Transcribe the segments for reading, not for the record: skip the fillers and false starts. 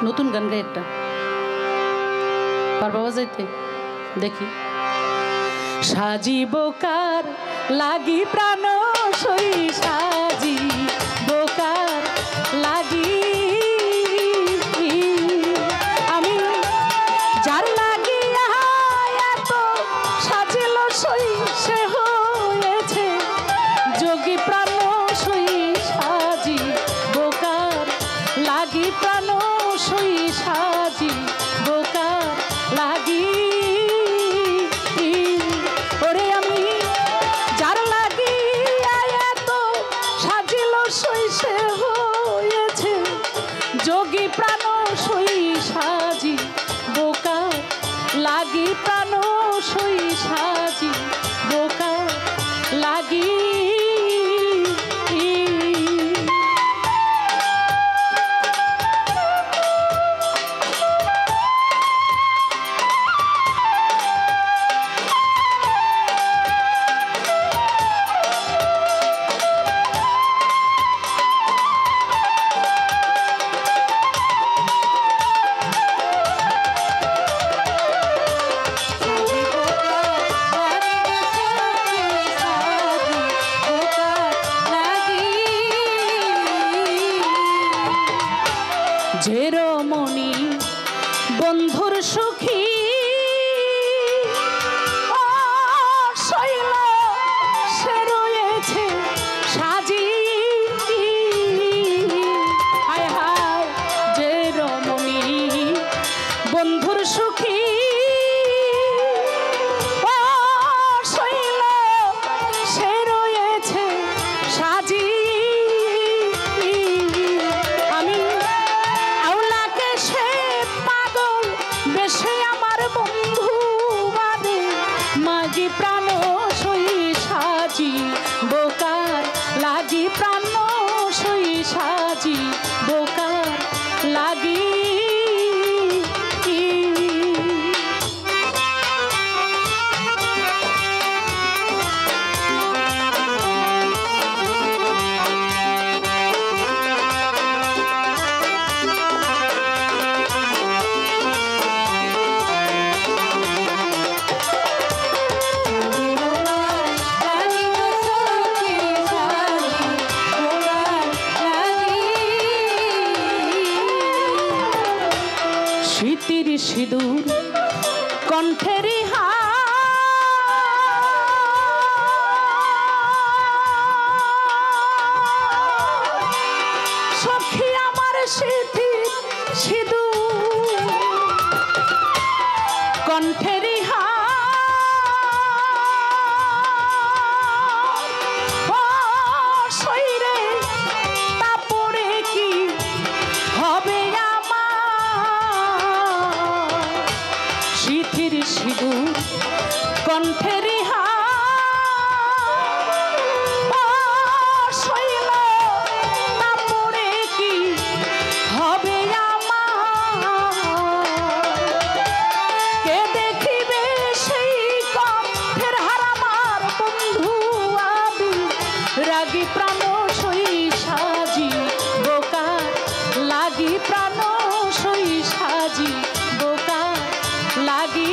নতুন গান গাই একটা পারবা বাজাইতে দেখি। সাজিব কার লাগি প্রাণ সই সাজিব কার লাগি আমি যার লাগিয়া এত সাজিল সই সে হয়েছে যোগী প্রাণ সই সাজিব কার লাগি প্রাণ সই সাজিব কার লাগি। ওরে আমি যার লাগিয়া এত সাজিল সই সে হয়েছে যোগী প্রাণ সই সাজিব কার লাগি প্রাণ সই সাজিব কার লাগি। যে রমণী বন্ধুর সুখী শৈল সে রয়েছে সাজি। হায় হায় যে রমণী বন্ধুর সুখী শৈল সে রয়েছে সাজি। সে আমার বন্ধু বাদে মাগি প্রাণ সই সাজিব কার লাগি প্রাণ সই সাজিব কার লাগি। স্মৃতির সিঁদুর কণ্ঠের সখী আমার স্মৃতির সিঁদুর কণ্ঠের শরীরে তারপরে কি হবে স্মৃতির সিঁদুর কণ্ঠের শৈল তারপরে কি হবে কে দেখিবে সেই কণ্ঠের হার আমার বন্ধু আদি রাগি প্রাণ সই সাজিব কার লাগি প্রাণ সই সাজিব কার লাগি।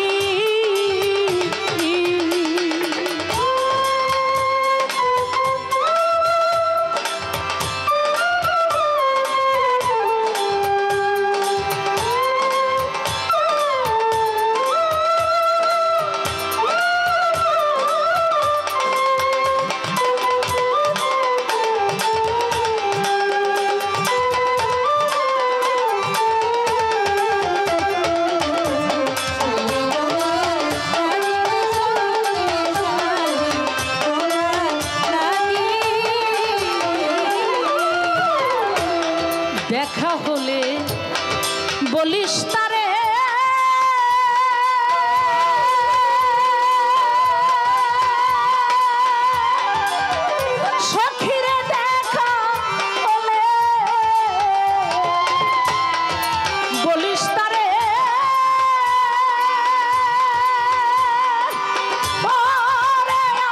দেখা হলে বলিস তারে সখীরে দেখা হলে বলিস তারে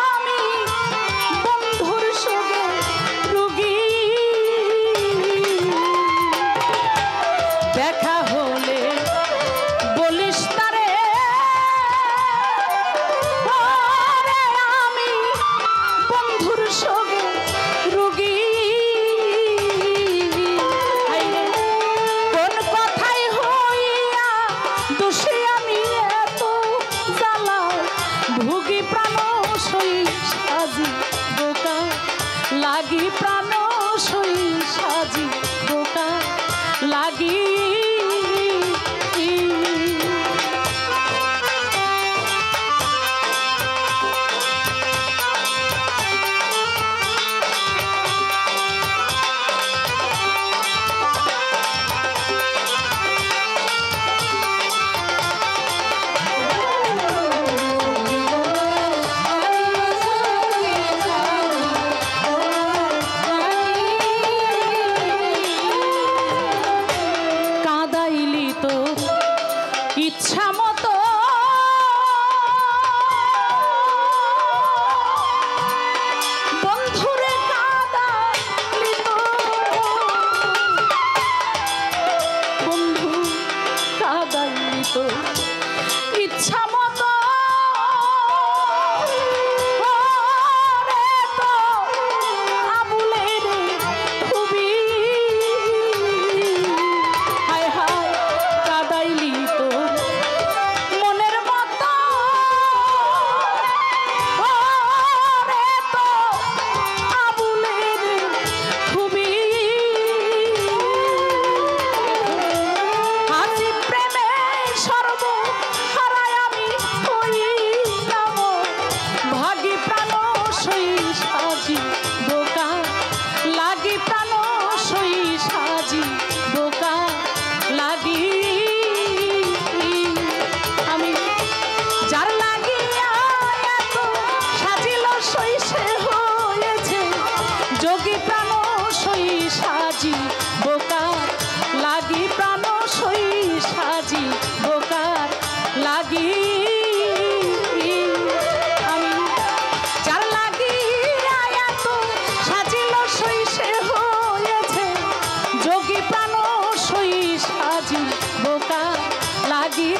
আমি বন্ধুর সঙ্গে রুগী দেখা সাজি বোকার লাগি প্রাণ সই সাজি বোকার লাগি আমি যার লাগি এত সাজিল সই সে হয়েছে যোগী প্রাণ সই সাজি বোকার লাগি